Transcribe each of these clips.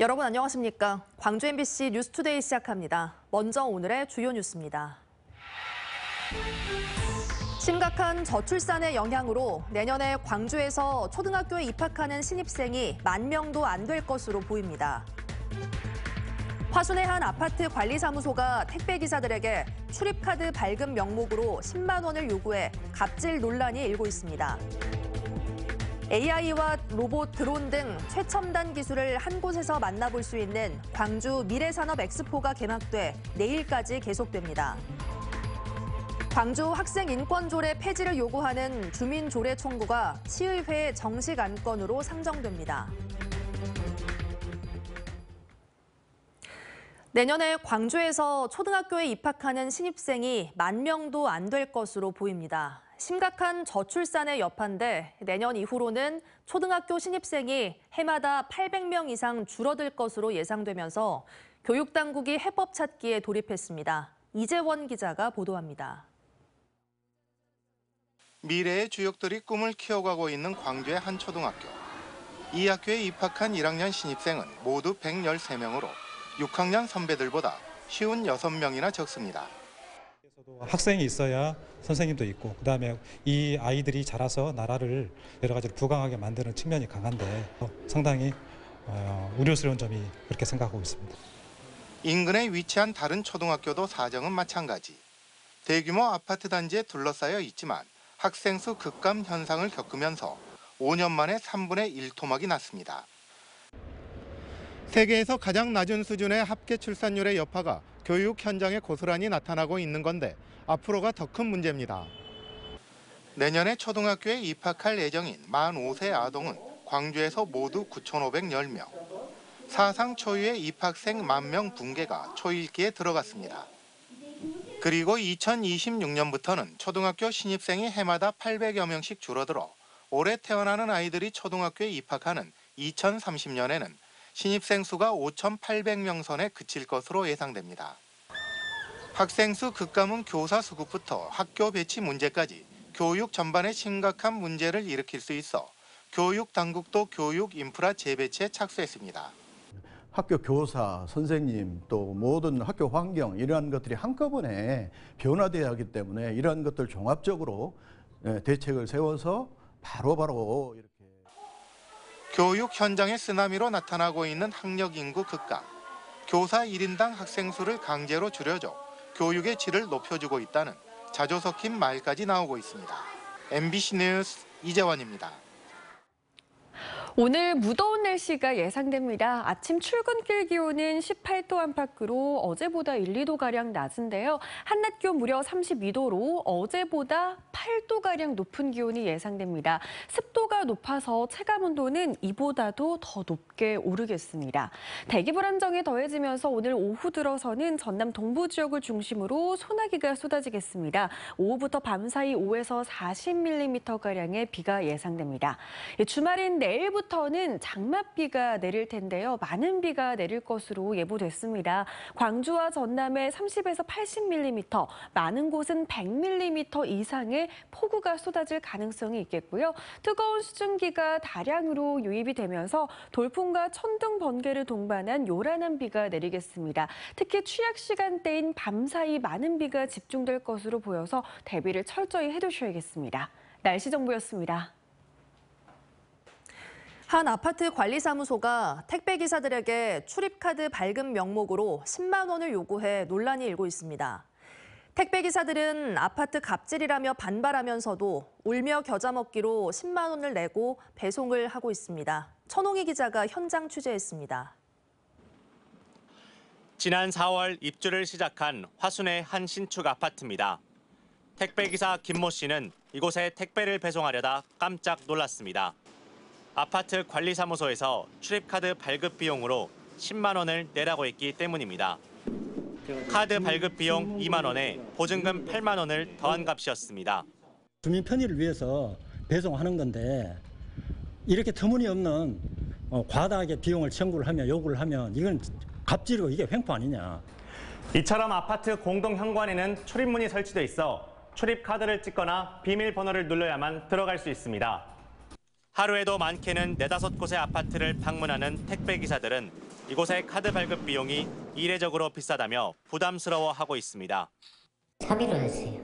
여러분 안녕하십니까? 광주 MBC 뉴스투데이 시작합니다. 먼저 오늘의 주요 뉴스입니다. 심각한 저출산의 영향으로 내년에 광주에서 초등학교에 입학하는 신입생이 10,000명도 안 될 것으로 보입니다. 화순의 한 아파트 관리사무소가 택배기사들에게 출입카드 발급 명목으로 10만 원을 요구해 갑질 논란이 일고 있습니다. AI와 로봇, 드론 등 최첨단 기술을 한 곳에서 만나볼 수 있는 광주 미래산업 엑스포가 개막돼 내일까지 계속됩니다. 광주 학생인권조례 폐지를 요구하는 주민조례 청구가 시의회 정식 안건으로 상정됩니다. 내년에 광주에서 초등학교에 입학하는 신입생이 10,000명도 안 될 것으로 보입니다. 심각한 저출산의 여파인데 내년 이후로는 초등학교 신입생이 해마다 800명 이상 줄어들 것으로 예상되면서 교육당국이 해법 찾기에 돌입했습니다. 이재원 기자가 보도합니다. 미래의 주역들이 꿈을 키워가고 있는 광주의 한 초등학교. 이 학교에 입학한 1학년 신입생은 모두 113명으로 6학년 선배들보다 56명이나 적습니다. 학생이 있어야 선생님도 있고 그다음에 이 아이들이 자라서 나라를 여러 가지로 부강하게 만드는 측면이 강한데 상당히 우려스러운 점이 그렇게 생각하고 있습니다. 인근에 위치한 다른 초등학교도 사정은 마찬가지. 대규모 아파트 단지에 둘러싸여 있지만 학생 수 급감 현상을 겪으면서 5년 만에 3분의 1 토막이 났습니다. 세계에서 가장 낮은 수준의 합계 출산율의 여파가 교육 현장에 고스란히 나타나고 있는 건데 앞으로가 더 큰 문제입니다. 내년에 초등학교에 입학할 예정인 45세 아동은 광주에서 모두 9,510명. 사상 초유의 입학생 10,000명 붕괴가 초읽기에 들어갔습니다. 그리고 2026년부터는 초등학교 신입생이 해마다 800여 명씩 줄어들어 올해 태어나는 아이들이 초등학교에 입학하는 2030년에는 신입생 수가 5,800명 선에 그칠 것으로 예상됩니다. 학생 수 급감은 교사 수급부터 학교 배치 문제까지 교육 전반에 심각한 문제를 일으킬 수 있어 교육 당국도 교육 인프라 재배치에 착수했습니다. 학교 교사, 선생님, 또 모든 학교 환경 이러한 것들이 한꺼번에 변화되어야 하기 때문에 이러한 것들 종합적으로 대책을 세워서 바로바로 이렇게 교육 현장의 쓰나미로 나타나고 있는 학력 인구 급감. 교사 1인당 학생 수를 강제로 줄여줘 교육의 질을 높여주고 있다는 자조 섞인 말까지 나오고 있습니다. MBC 뉴스 이재원입니다. 오늘 무더운 날씨가 예상됩니다. 아침 출근길 기온은 18도 안팎으로 어제보다 1, 2도가량 낮은데요. 한낮 기온 무려 32도로 어제보다 8도가량 높은 기온이 예상됩니다. 습도가 높아서 체감온도는 이보다도 더 높게 오르겠습니다. 대기 불안정이 더해지면서 오늘 오후 들어서는 전남 동부 지역을 중심으로 소나기가 쏟아지겠습니다. 오후부터 밤사이 5에서 40mm가량의 비가 예상됩니다. 주말인 내일부터는 장맛비가 내릴 텐데요. 많은 비가 내릴 것으로 예보됐습니다. 광주와 전남에 30에서 80mm, 많은 곳은 100mm 이상의 폭우가 쏟아질 가능성이 있겠고요. 뜨거운 수증기가 다량으로 유입이 되면서 돌풍과 천둥, 번개를 동반한 요란한 비가 내리겠습니다. 특히 취약 시간대인 밤사이 많은 비가 집중될 것으로 보여서 대비를 철저히 해두셔야겠습니다. 날씨 정보였습니다. 한 아파트 관리사무소가 택배기사들에게 출입카드 발급 명목으로 10만 원을 요구해 논란이 일고 있습니다. 택배기사들은 아파트 갑질이라며 반발하면서도 울며 겨자 먹기로 10만 원을 내고 배송을 하고 있습니다. 천홍희 기자가 현장 취재했습니다. 지난 4월 입주를 시작한 화순의 한 신축 아파트입니다. 택배기사 김모 씨는 이곳에 택배를 배송하려다 깜짝 놀랐습니다. 아파트 관리사무소에서 출입카드 발급 비용으로 10만 원을 내라고 했기 때문입니다. 카드 발급 비용 2만 원에 보증금 8만 원을 더한 값이었습니다. 주민 편의를 위해서 배송하는 건데 이렇게 터무니없는 과다하게 비용을 청구를 하면 요구를 하면 이건 갑질이고 이게 횡포 아니냐. 이처럼 아파트 공동 현관에는 출입문이 설치돼 있어 출입카드를 찍거나 비밀번호를 눌러야만 들어갈 수 있습니다. 하루에도 많게는 4-5곳의 아파트를 방문하는 택배기사들은 이곳의 카드 발급 비용이 이례적으로 비싸다며 부담스러워하고 있습니다. 차비로 했어요.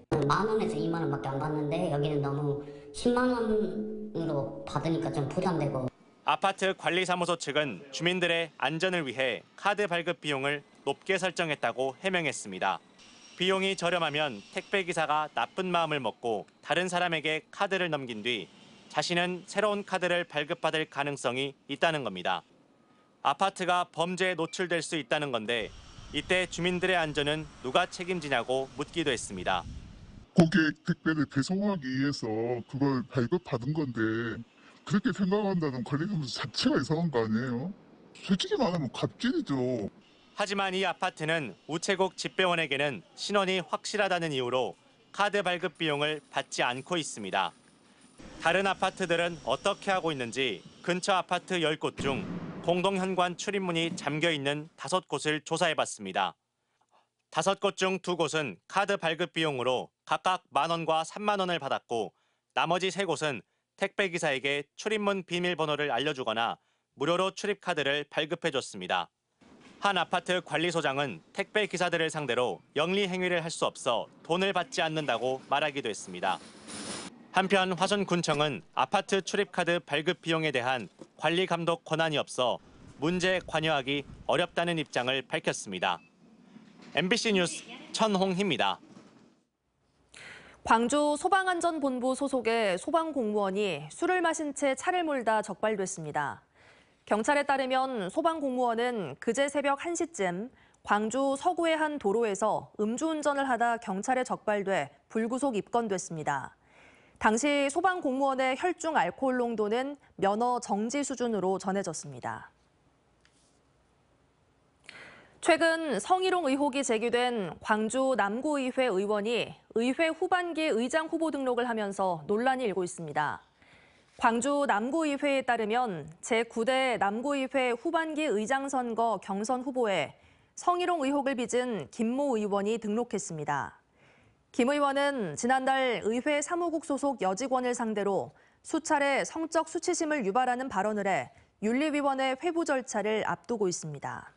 10,000원에서 20,000원밖에 안 받는데 여기는 너무 10만 원으로 받으니까 좀 부담되고. 아파트 관리사무소 측은 주민들의 안전을 위해 카드 발급 비용을 높게 설정했다고 해명했습니다. 비용이 저렴하면 택배기사가 나쁜 마음을 먹고 다른 사람에게 카드를 넘긴 뒤 자신은 새로운 카드를 발급받을 가능성이 있다는 겁니다. 아파트가 범죄에 노출될 수 있다는 건데 이때 주민들의 안전은 누가 책임지냐고 묻기도 했습니다. 고객 택배를 배송하기 위해서 그걸 발급받은 건데 그렇게 생각한다는 관리사무소 자체가 이상한 거 아니에요? 솔직히 말하면 갑질이죠. 하지만 이 아파트는 우체국 집배원에게는 신원이 확실하다는 이유로 카드 발급 비용을 받지 않고 있습니다. 다른 아파트들은 어떻게 하고 있는지 근처 아파트 10곳 중 공동현관 출입문이 잠겨있는 5곳을 조사해봤습니다. 5곳 중 2곳은 카드 발급 비용으로 각각 10,000원과 30,000원을 받았고 나머지 3곳은 택배기사에게 출입문 비밀번호를 알려주거나 무료로 출입카드를 발급해줬습니다. 한 아파트 관리소장은 택배기사들을 상대로 영리 행위를 할 수 없어 돈을 받지 않는다고 말하기도 했습니다. 한편 화순군청은 아파트 출입카드 발급 비용에 대한 관리 감독 권한이 없어 문제에 관여하기 어렵다는 입장을 밝혔습니다. MBC 뉴스 천홍희입니다. 광주 소방안전본부 소속의 소방공무원이 술을 마신 채 차를 몰다 적발됐습니다. 경찰에 따르면 소방공무원은 그제 새벽 1시쯤 광주 서구의 한 도로에서 음주운전을 하다 경찰에 적발돼 불구속 입건됐습니다. 당시 소방공무원의 혈중 알코올 농도는 면허 정지 수준으로 전해졌습니다. 최근 성희롱 의혹이 제기된 광주 남구의회 의원이 의회 후반기 의장 후보 등록을 하면서 논란이 일고 있습니다. 광주 남구의회에 따르면 제9대 남구의회 후반기 의장 선거 경선 후보에 성희롱 의혹을 빚은 김모 의원이 등록했습니다. 김 의원은 지난달 의회 사무국 소속 여직원을 상대로 수차례 성적 수치심을 유발하는 발언을 해 윤리위원회 회부 절차를 앞두고 있습니다.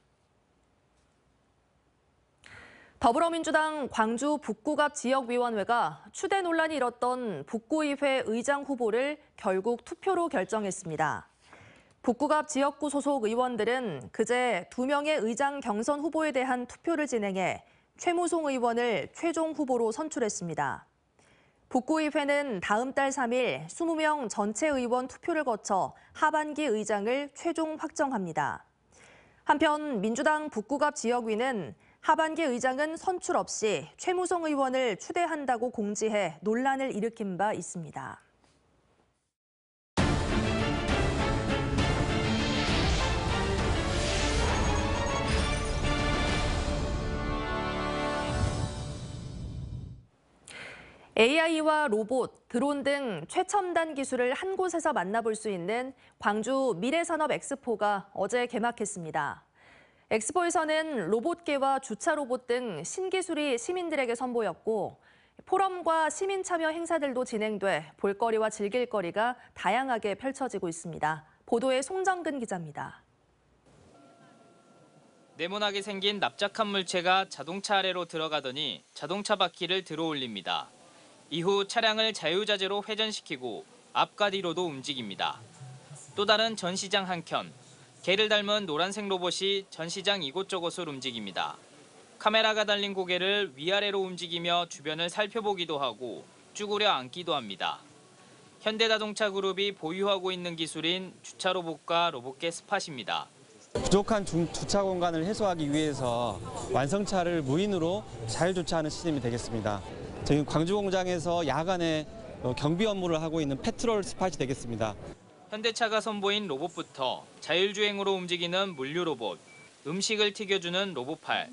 더불어민주당 광주 북구갑 지역위원회가 추대 논란이 일었던 북구의회 의장 후보를 결국 투표로 결정했습니다. 북구갑 지역구 소속 의원들은 그제 2명의 의장 경선 후보에 대한 투표를 진행해 최무송 의원을 최종 후보로 선출했습니다. 북구의회는 다음 달 3일 20명 전체 의원 투표를 거쳐 하반기 의장을 최종 확정합니다. 한편 민주당 북구갑 지역위는 하반기 의장은 선출 없이 최무송 의원을 추대한다고 공지해 논란을 일으킨 바 있습니다. AI와 로봇, 드론 등 최첨단 기술을 한 곳에서 만나볼 수 있는 광주 미래산업 엑스포가 어제 개막했습니다. 엑스포에서는 로봇계와 주차 로봇 등 신기술이 시민들에게 선보였고 포럼과 시민 참여 행사들도 진행돼 볼거리와 즐길거리가 다양하게 펼쳐지고 있습니다. 보도에 송정근 기자입니다. 네모나게 생긴 납작한 물체가 자동차 아래로 들어가더니 자동차 바퀴를 들어올립니다. 이후 차량을 자유자재로 회전시키고 앞과 뒤로도 움직입니다. 또 다른 전시장 한켠. 개를 닮은 노란색 로봇이 전시장 이곳저곳을 움직입니다. 카메라가 달린 고개를 위아래로 움직이며 주변을 살펴보기도 하고 쭈그려 앉기도 합니다. 현대자동차 그룹이 보유하고 있는 기술인 주차 로봇과 로봇계 스팟입니다. 부족한 주차 공간을 해소하기 위해서 완성차를 무인으로 잘 주차하는 시스템이 되겠습니다. 저희 광주 공장에서 야간에 경비 업무를 하고 있는 페트롤 스팟이 되겠습니다. 현대차가 선보인 로봇부터 자율주행으로 움직이는 물류 로봇, 음식을 튀겨주는 로봇팔,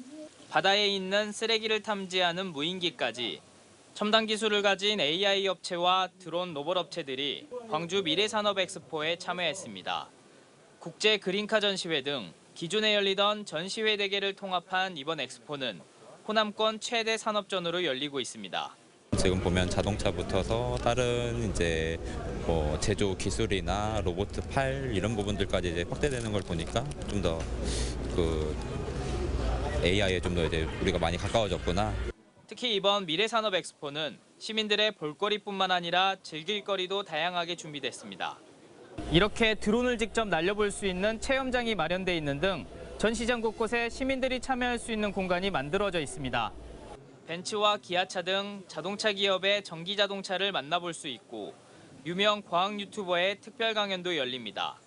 바다에 있는 쓰레기를 탐지하는 무인기까지 첨단 기술을 가진 AI 업체와 드론 로봇 업체들이 광주 미래산업 엑스포에 참여했습니다. 국제 그린카 전시회 등 기존에 열리던 전시회 대개를 통합한 이번 엑스포는 호남권 최대 산업전으로 열리고 있습니다. 지금 보면 자동차부터서 다른 이제 뭐 제조 기술이나 로봇 팔 이런 부분들까지 이제 확대되는 걸 보니까 좀 더 그 AI에 좀 더 이제 우리가 많이 가까워졌구나. 특히 이번 미래산업 엑스포는 시민들의 볼거리뿐만 아니라 즐길 거리도 다양하게 준비됐습니다. 이렇게 드론을 직접 날려볼 수 있는 체험장이 마련돼 있는 등 전시장 곳곳에 시민들이 참여할 수 있는 공간이 만들어져 있습니다. 벤츠와 기아차 등 자동차 기업의 전기 자동차를 만나볼 수 있고 유명 과학 유튜버의 특별 강연도 열립니다.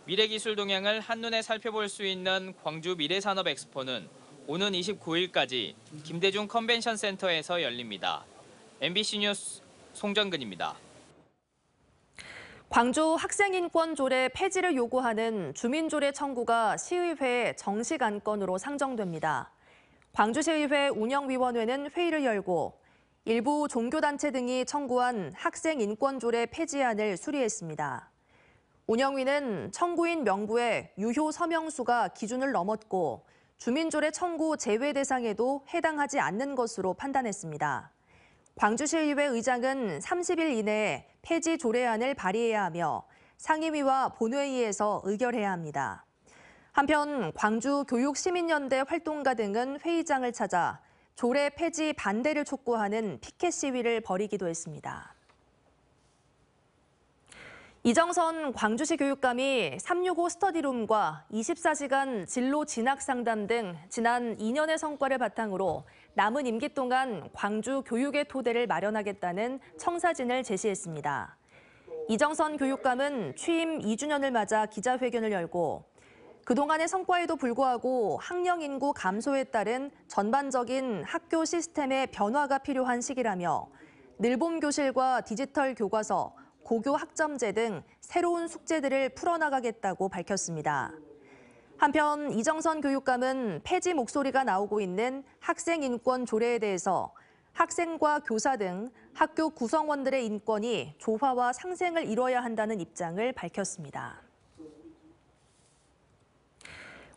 미래기술 동향을 한눈에 살펴볼 수 있는 광주 미래산업 엑스포는 오는 29일까지 김대중 컨벤션 센터에서 열립니다. MBC 뉴스 송정근입니다. 광주 학생인권 조례 폐지를 요구하는 주민조례 청구가 시의회 정식 안건으로 상정됩니다. 광주시의회 운영위원회는 회의를 열고 일부 종교단체 등이 청구한 학생인권조례 폐지안을 수리했습니다. 운영위는 청구인 명부의 유효 서명수가 기준을 넘었고 주민조례 청구 제외 대상에도 해당하지 않는 것으로 판단했습니다. 광주시의회 의장은 30일 이내에 폐지 조례안을 발의해야 하며 상임위와 본회의에서 의결해야 합니다. 한편 광주교육시민연대 활동가 등은 회의장을 찾아 조례 폐지 반대를 촉구하는 피켓 시위를 벌이기도 했습니다. 이정선 광주시 교육감이 365 스터디룸과 24시간 진로 진학 상담 등 지난 2년의 성과를 바탕으로 남은 임기 동안 광주 교육의 토대를 마련하겠다는 청사진을 제시했습니다. 이정선 교육감은 취임 2주년을 맞아 기자회견을 열고 그동안의 성과에도 불구하고 학령 인구 감소에 따른 전반적인 학교 시스템의 변화가 필요한 시기라며 늘봄 교실과 디지털 교과서, 고교 학점제 등 새로운 숙제들을 풀어나가겠다고 밝혔습니다. 한편 이정선 교육감은 폐지 목소리가 나오고 있는 학생인권 조례에 대해서 학생과 교사 등 학교 구성원들의 인권이 조화와 상생을 이뤄야 한다는 입장을 밝혔습니다.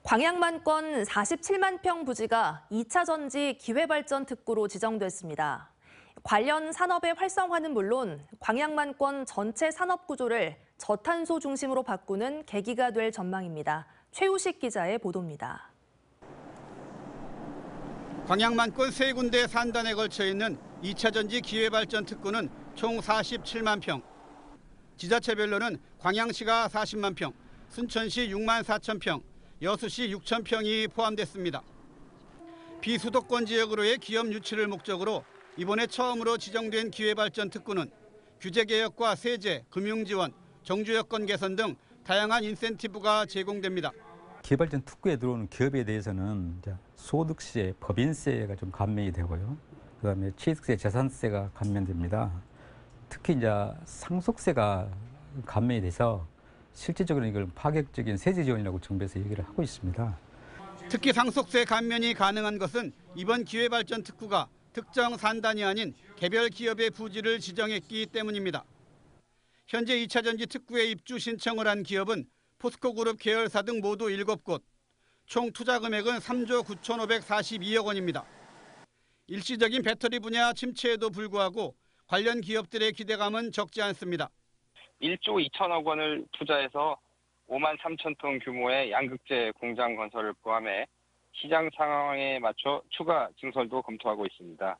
광양만권 47만 평 부지가 2차 전지 기회발전 특구로 지정됐습니다. 관련 산업의 활성화는 물론 광양만권 전체 산업 구조를 저탄소 중심으로 바꾸는 계기가 될 전망입니다. 최우식 기자의 보도입니다. 광양만권 세 군데 산단에 걸쳐 있는 2차 전지 기회발전 특구는 총 47만 평. 지자체별로는 광양시가 40만 평, 순천시 6만 4천 평, 여수시 6천 평이 포함됐습니다. 비수도권 지역으로의 기업 유치를 목적으로 이번에 처음으로 지정된 기회발전 특구는 규제개혁과 세제, 금융지원, 정주여건 개선 등 다양한 인센티브가 제공됩니다. 기회발전 특구에 들어오는 기업에 대해서는 소득세, 법인세가 좀 감면이 되고요. 그다음에 취득세, 재산세가 감면됩니다. 특히 이제 상속세가 감면이 돼서 실질적으로 이걸 파격적인 세제 지원이라고 정부에서 얘기를 하고 있습니다. 특히 상속세 감면이 가능한 것은 이번 기회발전 특구가 특정 산단이 아닌 개별 기업의 부지를 지정했기 때문입니다. 현재 2차 전지 특구에 입주 신청을 한 기업은 포스코그룹 계열사 등 모두 7곳, 총 투자 금액은 3조 9,542억 원입니다. 일시적인 배터리 분야 침체에도 불구하고 관련 기업들의 기대감은 적지 않습니다. 1조 2천억 원을 투자해서 5만 3천 톤 규모의 양극재 공장 건설을 포함해 시장 상황에 맞춰 추가 증설도 검토하고 있습니다.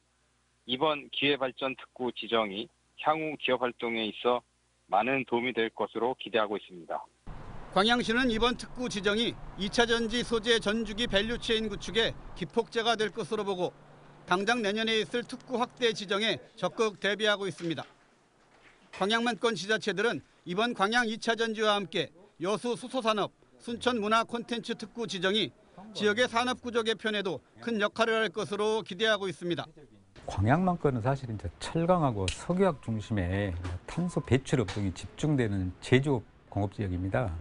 이번 기회발전 특구 지정이 향후 기업 활동에 있어 많은 도움이 될 것으로 기대하고 있습니다. 광양시는 이번 특구 지정이 2차 전지 소재 전주기 밸류체인 구축에 기폭제가 될 것으로 보고 당장 내년에 있을 특구 확대 지정에 적극 대비하고 있습니다. 광양만권 지자체들은 이번 광양 2차 전지와 함께 여수 수소산업, 순천 문화 콘텐츠 특구 지정이 지역의 산업 구조 개편에도 큰 역할을 할 것으로 기대하고 있습니다. 광양만권은 사실 이제 철강하고 석유학 중심의 탄소 배출 업종이 집중되는 제조업 공업 지역입니다.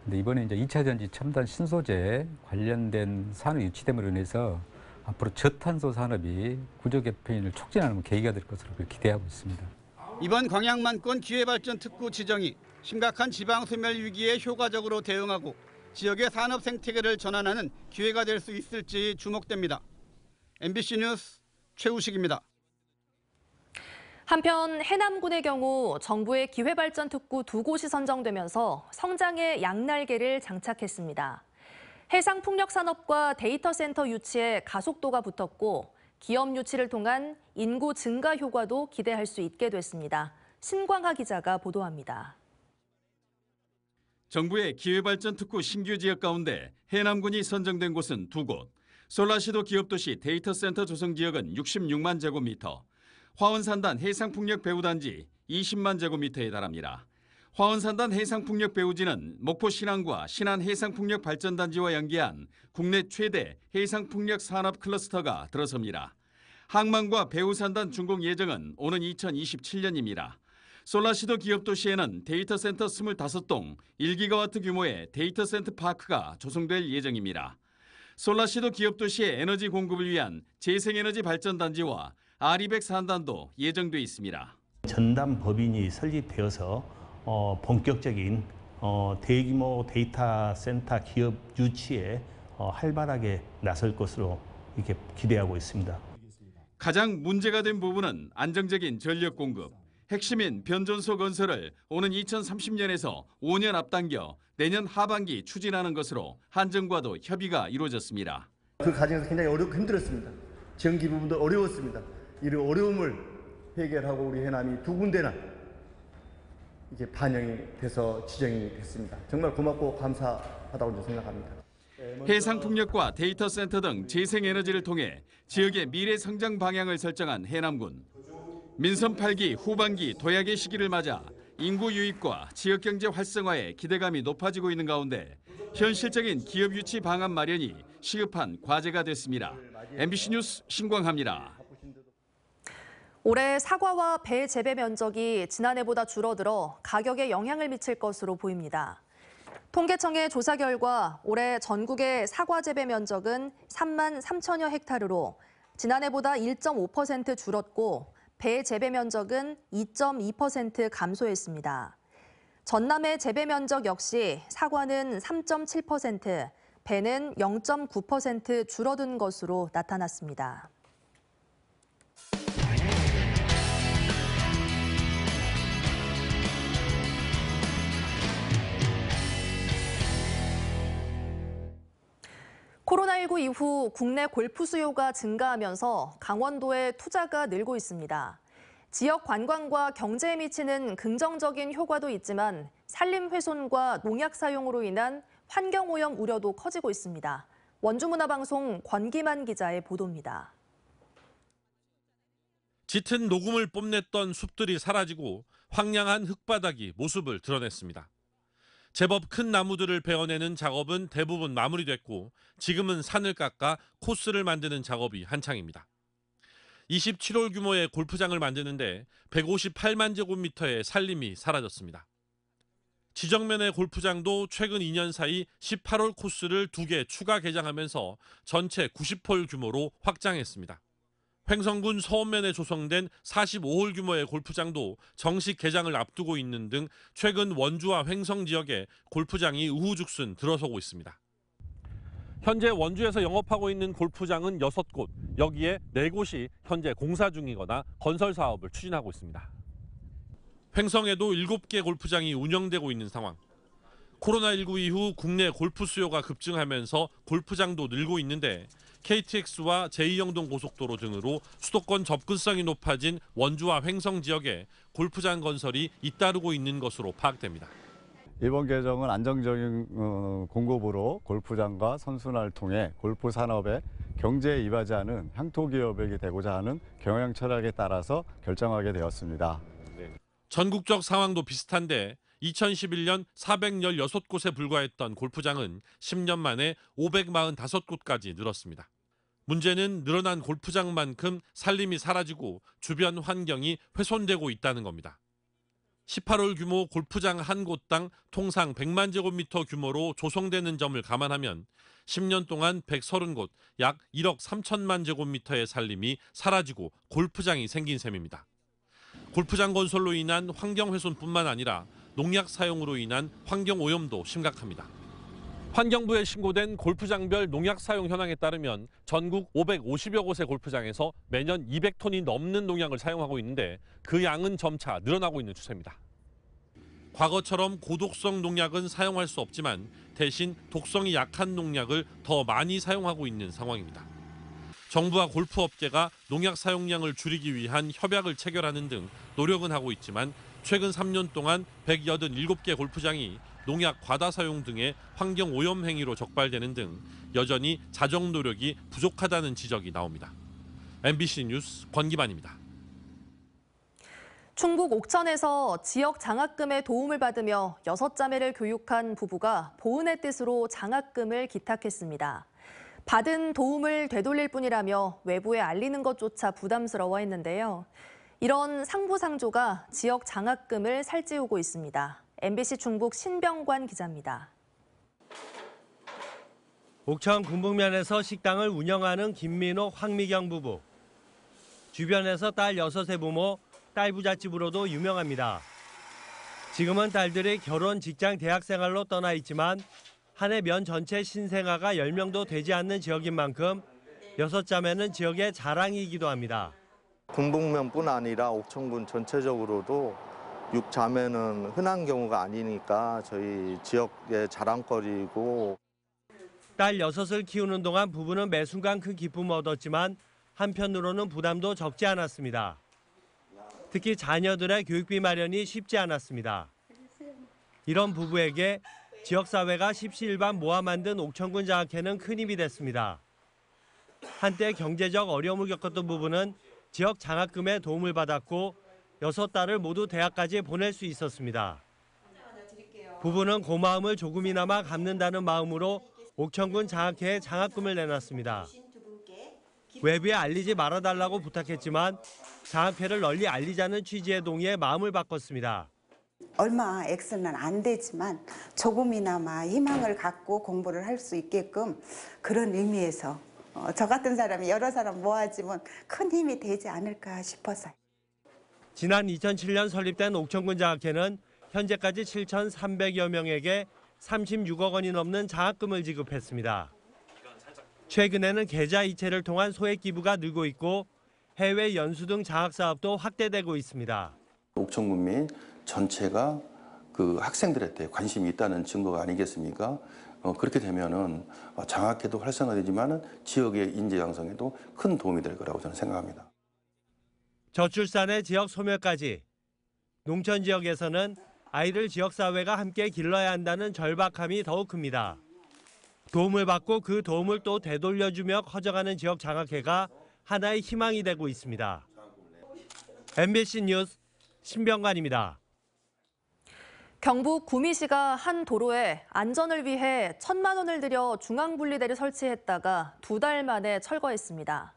근데 이번에 이제 2차 전지 첨단 신소재 관련된 산업 유치됨으로 인해서 앞으로 저탄소 산업이 구조 개편을 촉진하는 계기가 될 것으로 기대하고 있습니다. 이번 광양만권 기회발전 특구 지정이 심각한 지방 소멸 위기에 효과적으로 대응하고 지역의 산업 생태계를 전환하는 기회가 될 수 있을지 주목됩니다. MBC 뉴스 최우식입니다. 한편 해남군의 경우 정부의 기회발전특구 2곳이 선정되면서 성장의 양날개를 장착했습니다. 해상풍력산업과 데이터센터 유치에 가속도가 붙었고 기업 유치를 통한 인구 증가 효과도 기대할 수 있게 됐습니다. 신광하 기자가 보도합니다. 정부의 기회발전특구 신규 지역 가운데 해남군이 선정된 곳은 2곳, 솔라시도 기업도시 데이터센터 조성 지역은 66만 제곱미터, 화원산단 해상풍력 배후단지 20만 제곱미터에 달합니다. 화원산단 해상풍력 배후지는 목포 신안과 신안 해상풍력 발전단지와 연계한 국내 최대 해상풍력 산업 클러스터가 들어섭니다. 항만과 배후산단 준공 예정은 오는 2027년입니다. 솔라시도 기업도시에는 데이터센터 25동 1기가와트 규모의 데이터센터 파크가 조성될 예정입니다. 솔라시도 기업도시의 에너지 공급을 위한 재생에너지 발전단지와 R200 산단도 예정돼 있습니다. 전담 법인이 설립되어서 본격적인 대규모 데이터 센터 기업 유치에 활발하게 나설 것으로 이렇게 기대하고 있습니다. 가장 문제가 된 부분은 안정적인 전력 공급. 핵심인 변전소 건설을 오는 2030년에서 5년 앞당겨 내년 하반기 추진하는 것으로 한정과도 협의가 이루어졌습니다. 그 과정에서 굉장히 힘들었습니다. 전기 부분도 어려웠습니다. 이런 어려움을 해결하고 우리 해남이 2군데나 이게 반영이 돼서 지정이 됐습니다. 정말 고맙고 감사하다고 생각합니다. 해상풍력과 데이터센터 등 재생에너지를 통해 지역의 미래 성장 방향을 설정한 해남군. 민선 8기 후반기 도약의 시기를 맞아 인구 유입과 지역경제 활성화에 기대감이 높아지고 있는 가운데 현실적인 기업 유치 방안 마련이 시급한 과제가 됐습니다. MBC 뉴스 신광하입니다. 올해 사과와 배 재배 면적이 지난해보다 줄어들어 가격에 영향을 미칠 것으로 보입니다. 통계청의 조사 결과 올해 전국의 사과 재배 면적은 3만 3천여 헥타르로 지난해보다 1.5% 줄었고 배 재배 면적은 2.2% 감소했습니다. 전남의 재배 면적 역시 사과는 3.7%, 배는 0.9% 줄어든 것으로 나타났습니다. 코로나19 이후 국내 골프 수요가 증가하면서 강원도에 투자가 늘고 있습니다. 지역 관광과 경제에 미치는 긍정적인 효과도 있지만 산림 훼손과 농약 사용으로 인한 환경오염 우려도 커지고 있습니다. 원주문화방송 권기만 기자의 보도입니다. 짙은 녹음을 뽐냈던 숲들이 사라지고 황량한 흙바닥이 모습을 드러냈습니다. 제법 큰 나무들을 베어내는 작업은 대부분 마무리됐고 지금은 산을 깎아 코스를 만드는 작업이 한창입니다. 27홀 규모의 골프장을 만드는데 158만 제곱미터의 산림이 사라졌습니다. 지정면의 골프장도 최근 2년 사이 18홀 코스를 2개 추가 개장하면서 전체 90홀 규모로 확장했습니다. 횡성군 서원면에 조성된 45홀 규모의 골프장도 정식 개장을 앞두고 있는 등 최근 원주와 횡성 지역에 골프장이 우후죽순 들어서고 있습니다. 현재 원주에서 영업하고 있는 골프장은 6곳, 여기에 4곳이 현재 공사 중이거나 건설 사업을 추진하고 있습니다. 횡성에도 7개 골프장이 운영되고 있는 상황. 코로나19 이후 국내 골프 수요가 급증하면서 골프장도 늘고 있는데 KTX와 제2영동 고속도로 등으로 수도권 접근성이 높아진 원주와 횡성 지역에 골프장 건설이 잇따르고 있는 것으로 파악됩니다. 이번 개정은 안정적인 공급으로 골프장과 선순환을 통해 골프 산업의 경제에 이바지하는 향토 기업이 되고자 하는 경영 철학에 따라서 결정하게 되었습니다. 전국적 상황도 비슷한데 2011년 416곳에 불과했던 골프장은 10년 만에 545곳까지 늘었습니다. 문제는 늘어난 골프장만큼 산림이 사라지고 주변 환경이 훼손되고 있다는 겁니다. 18홀 규모 골프장 한 곳당 통상 100만 제곱미터 규모로 조성되는 점을 감안하면 10년 동안 130곳, 약 1억 3천만 제곱미터의 산림이 사라지고 골프장이 생긴 셈입니다. 골프장 건설로 인한 환경 훼손뿐만 아니라 농약 사용으로 인한 환경 오염도 심각합니다. 환경부에 신고된 골프장별 농약 사용 현황에 따르면 전국 550여 곳의 골프장에서 매년 200톤이 넘는 농약을 사용하고 있는데 그 양은 점차 늘어나고 있는 추세입니다. 과거처럼 고독성 농약은 사용할 수 없지만 대신 독성이 약한 농약을 더 많이 사용하고 있는 상황입니다. 정부와 골프업계가 농약 사용량을 줄이기 위한 협약을 체결하는 등 노력은 하고 있지만 최근 3년 동안 187개 골프장이 농약 과다 사용 등의 환경 오염 행위로 적발되는 등 여전히 자정 노력이 부족하다는 지적이 나옵니다. MBC 뉴스 권기만입니다. 충북 옥천에서 지역 장학금의 도움을 받으며 6자매를 교육한 부부가 보은의 뜻으로 장학금을 기탁했습니다. 받은 도움을 되돌릴 뿐이라며 외부에 알리는 것조차 부담스러워했는데요. 이런 상부상조가 지역 장학금을 살찌우고 있습니다. MBC 충북 신병관 기자입니다. 옥천 군북면에서 식당을 운영하는 김민호, 황미경 부부. 주변에서 딸 6의 부모, 딸 부잣집으로도 유명합니다. 지금은 딸들이 결혼, 직장, 대학 생활로 떠나 있지만 한 해 면 전체 신생아가 10명도 되지 않는 지역인 만큼 6자매는 지역의 자랑이기도 합니다. 군북면뿐 아니라 옥천군 전체적으로도 6자매는 흔한 경우가 아니니까 저희 지역의 자랑거리이고. 딸 6을 키우는 동안 부부는 매 순간 큰 기쁨을 얻었지만 한편으로는 부담도 적지 않았습니다. 특히 자녀들의 교육비 마련이 쉽지 않았습니다. 이런 부부에게 지역사회가 십시일반 모아 만든 옥천군 장학회는 큰 힘이 됐습니다. 한때 경제적 어려움을 겪었던 부부는 지역 장학금에 도움을 받았고 6딸을 모두 대학까지 보낼 수 있었습니다. 부부는 고마움을 조금이나마 갚는다는 마음으로 옥천군 장학회에 장학금을 내놨습니다. 외부에 알리지 말아달라고 부탁했지만 장학회를 널리 알리자는 취지에 동의해 마음을 바꿨습니다. 얼마 액수는 안 되지만 조금이나마 희망을 갖고 공부를 할 수 있게끔 그런 의미에서 저 같은 사람이 여러 사람 모아지면 큰 힘이 되지 않을까 싶어서요. 지난 2007년 설립된 옥천군 장학회는 현재까지 7,300여 명에게 36억 원이 넘는 장학금을 지급했습니다. 최근에는 계좌 이체를 통한 소액 기부가 늘고 있고 해외 연수 등 장학 사업도 확대되고 있습니다. 옥천군민 전체가 그 학생들한테 관심이 있다는 증거가 아니겠습니까? 그렇게 되면은 장학회도 활성화되지만은 지역의 인재 양성에도 큰 도움이 될 거라고 저는 생각합니다. 저출산의 지역 소멸까지 농촌 지역에서는 아이를 지역사회가 함께 길러야 한다는 절박함이 더욱 큽니다. 도움을 받고 그 도움을 또 되돌려주며 커져가는 지역 장학회가 하나의 희망이 되고 있습니다. MBC 뉴스 신병관입니다. 경북 구미시가 한 도로에 안전을 위해 1,000만 원을 들여 중앙분리대를 설치했다가 2달 만에 철거했습니다.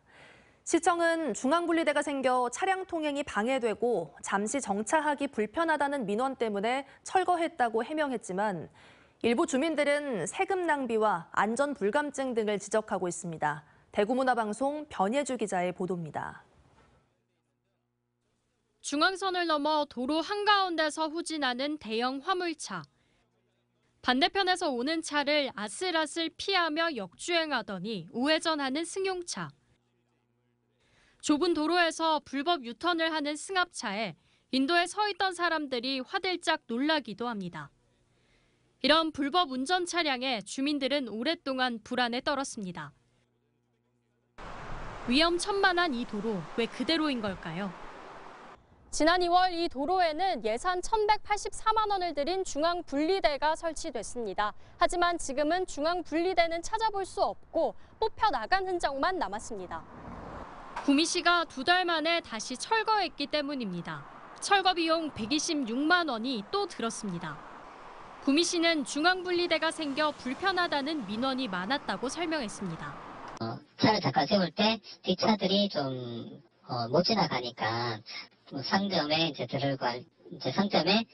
시청은 중앙분리대가 생겨 차량 통행이 방해되고 잠시 정차하기 불편하다는 민원 때문에 철거했다고 해명했지만 일부 주민들은 세금 낭비와 안전 불감증 등을 지적하고 있습니다. 대구문화방송 변예주 기자의 보도입니다. 중앙선을 넘어 도로 한가운데서 후진하는 대형 화물차. 반대편에서 오는 차를 아슬아슬 피하며 역주행하더니 우회전하는 승용차. 좁은 도로에서 불법 유턴을 하는 승합차에 인도에 서 있던 사람들이 화들짝 놀라기도 합니다. 이런 불법 운전 차량에 주민들은 오랫동안 불안에 떨었습니다. 위험천만한 이 도로, 왜 그대로인 걸까요? 지난 2월 이 도로에는 예산 1,184만 원을 들인 중앙분리대가 설치됐습니다. 하지만 지금은 중앙분리대는 찾아볼 수 없고 뽑혀나간 흔적만 남았습니다. 구미시가 2달 만에 다시 철거했기 때문입니다. 철거 비용 126만 원이 또 들었습니다. 구미시는 중앙분리대가 생겨 불편하다는 민원이 많았다고 설명했습니다. 차를 잠깐 세울 때 뒷차들이 좀 못 지나가니까 상점에 이제 상점에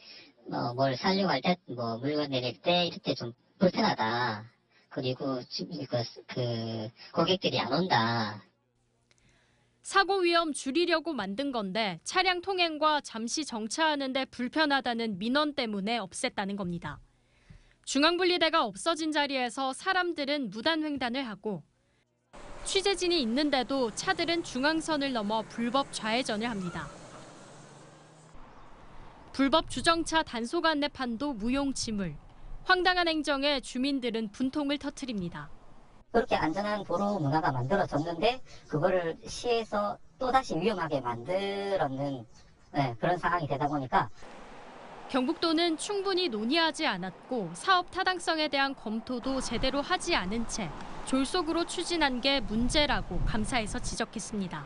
뭘 사려고 할 때 물건 내릴 때 이럴 때 좀 불편하다. 그리고 고객들이 안 온다. 사고 위험 줄이려고 만든 건데 차량 통행과 잠시 정차하는 데 불편하다는 민원 때문에 없앴다는 겁니다. 중앙분리대가 없어진 자리에서 사람들은 무단횡단을 하고 취재진이 있는데도 차들은 중앙선을 넘어 불법 좌회전을 합니다. 불법 주정차 단속 안내판도 무용지물. 황당한 행정에 주민들은 분통을 터뜨립니다. 그렇게 안전한 도로 문화가 만들어졌는데 그거를 시에서 또다시 위험하게 만들었는 그런 상황이 되다 보니까 경북도는 충분히 논의하지 않았고 사업 타당성에 대한 검토도 제대로 하지 않은 채 졸속으로 추진한 게 문제라고 감사에서 지적했습니다.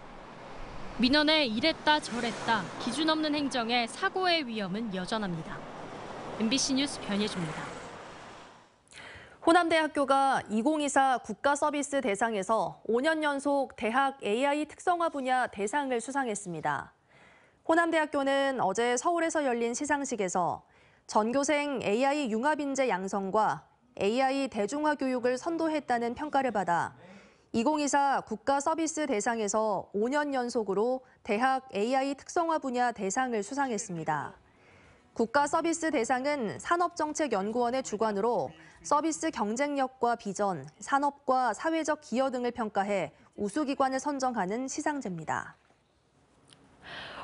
민원에 이랬다 저랬다 기준 없는 행정에 사고의 위험은 여전합니다. MBC 뉴스 변예주입니다. 호남대학교가 2024 국가서비스 대상에서 5년 연속 대학 AI 특성화 분야 대상을 수상했습니다. 호남대학교는 어제 서울에서 열린 시상식에서 전교생 AI 융합인재 양성과 AI 대중화 교육을 선도했다는 평가를 받아 2024 국가서비스 대상에서 5년 연속으로 대학 AI 특성화 분야 대상을 수상했습니다. 국가서비스 대상은 산업정책연구원의 주관으로 서비스 경쟁력과 비전, 산업과 사회적 기여 등을 평가해 우수기관을 선정하는 시상제입니다.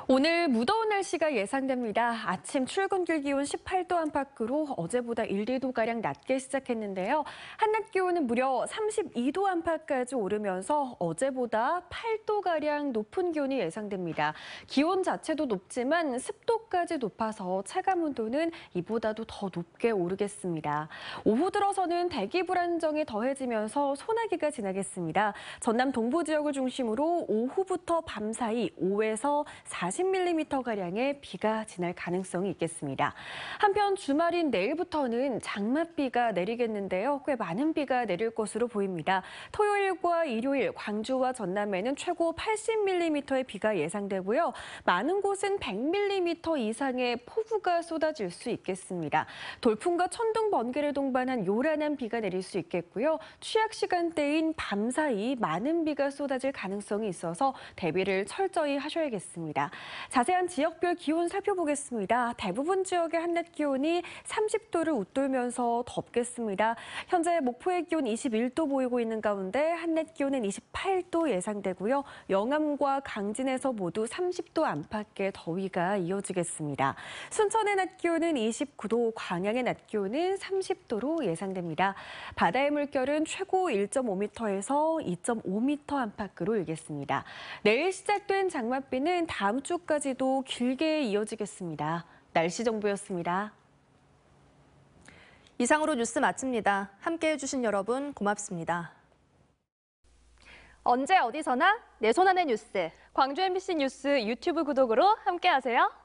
오늘 무더운 날씨가 예상됩니다. 아침 출근길 기온 18도 안팎으로 어제보다 1, 2도가량 낮게 시작했는데요. 한낮 기온은 무려 32도 안팎까지 오르면서 어제보다 8도가량 높은 기온이 예상됩니다. 기온 자체도 높지만 습도까지 높아서 체감 온도는 이보다도 더 높게 오르겠습니다. 오후 들어서는 대기 불안정이 더해지면서 소나기가 지나겠습니다. 전남 동부 지역을 중심으로 오후부터 밤 사이 5에서 40mm가량의 비가 지날 가능성이 있겠습니다. 한편 주말인 내일부터는 장맛비가 내리겠는데요. 꽤 많은 비가 내릴 것으로 보입니다. 토요일과 일요일 광주와 전남에는 최고 80mm의 비가 예상되고요. 많은 곳은 100mm 이상의 폭우가 쏟아질 수 있겠습니다. 돌풍과 천둥, 번개를 동반한 요란한 비가 내릴 수 있겠고요. 취약 시간대인 밤 사이 많은 비가 쏟아질 가능성이 있어서 대비를 철저히 하셔야겠습니다. 자세한 지역별 기온 살펴보겠습니다. 대부분 지역의 한낮 기온이 30도를 웃돌면서 덥겠습니다. 현재 목포의 기온 21도 보이고 있는 가운데 한낮 기온은 28도 예상되고요. 영암과 강진에서 모두 30도 안팎의 더위가 이어지겠습니다. 순천의 낮 기온은 29도, 광양의 낮 기온은 30도로 예상됩니다. 바다의 물결은 최고 1.5m에서 2.5m 안팎으로 일겠습니다. 내일 시작된 장맛비는 다음 주까지도 길게 이어지겠습니다. 날씨 정보였습니다. 이상으로 뉴스 마칩니다. 함께해 주신 여러분 고맙습니다. 언제 어디서나 내 손 안의 뉴스. 광주 MBC 뉴스 유튜브 구독으로 함께하세요.